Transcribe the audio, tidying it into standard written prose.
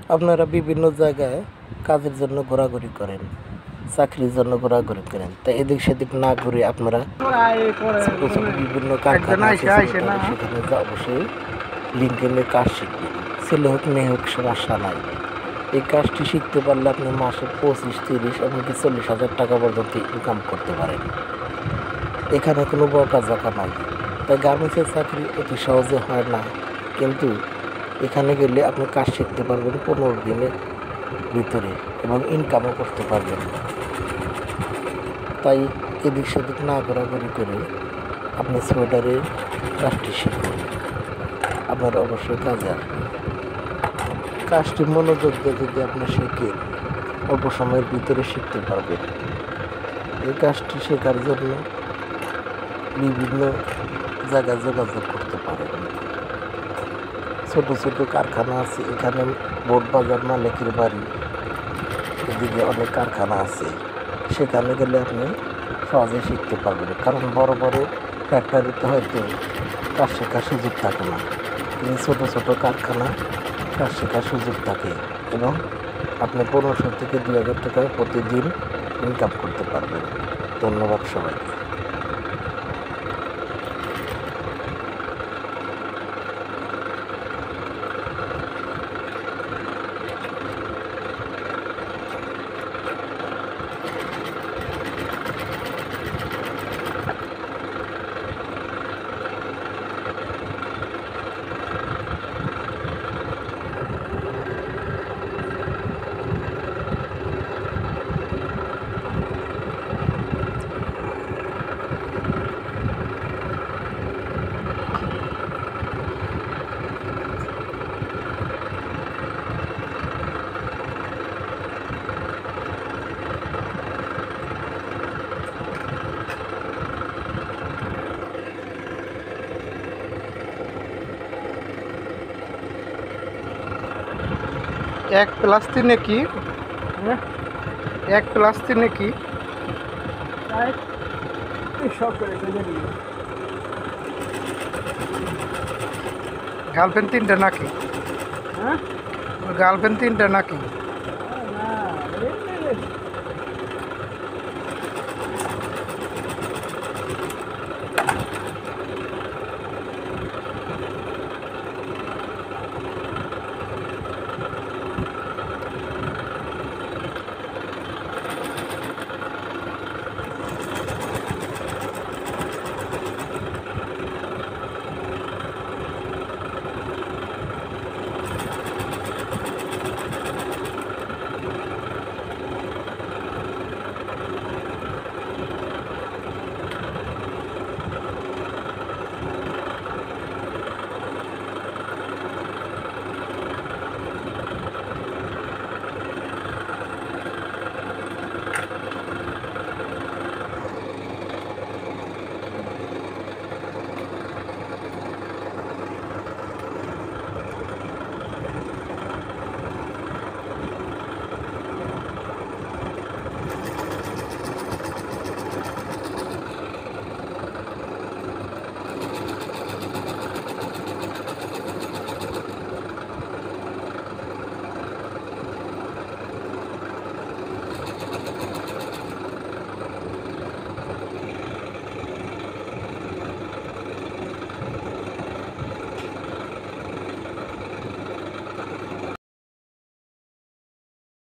আপনারা বিভিন্ন জায়গায় কাজের জন্য ঘোরাঘুরি করেন, চাকরির জন্য ঘোরাঘুরি করেন, তাই এদিক সেদিক না ঘুরে আপনারা ছোটো ছোটো বিভিন্ন কারখানা আছে সেখানে অবশ্যই লিঙ্কডইনে কাজ শিখবেন। ছেলে হোক মেয়ে হোক সমস্যা নাই। এই কাজটি শিখতে পারলে আপনি মাসে 25, 30 এমনকি 40,000 টাকা পর্যন্ত ইনকাম করতে পারেন। এখানে কোনো বকাঝকা নাই। তাই গার্মেন্টসের চাকরি অতি সহজে হয় না, কিন্তু এখানে গেলে আপনি কাজ শিখতে পারবেন 15 দিনের ভিতরে এবং ইনকামও করতে পারবেন। তাই এদিক সেদিক না ঘোরাঘুরি করে আপনি সোয়েটারের কাজটি শিখুন, আপনার অবশ্যই কাজে আসবে। কাজটি মনোযোগ দিয়ে যদি আপনি শিখেন অল্প সময়ের ভিতরে শিখতে পারবেন। এই কাজটি শেখার জন্য বিভিন্ন জায়গায় যোগাযোগ করতে পারেন। ছোট ছোট কারখানা আছে, এখানে বোট বাজার মালিকের বাড়ি, এদিকে অনেক কারখানা আছে, সেখানে গেলে আপনি সহজে শিখতে পারবেন। কারণ বড় বড় ফ্যাক্টরিতে হয়তো কাজ শেখার সুযোগ থাকে না, কিন্তু ছোটো ছোটো কারখানা কাজ শেখার সুযোগ থাকে এবং আপনি 1500 থেকে 2000 টাকা প্রতিদিন ইনকাম করতে পারবেন। ধন্যবাদ সবাইকে। एक प्लस 3 की 1 प्लस 3 की गार्लफ्रेंड 3टा ना कि गार्लफ्रेंड 3टा ना कि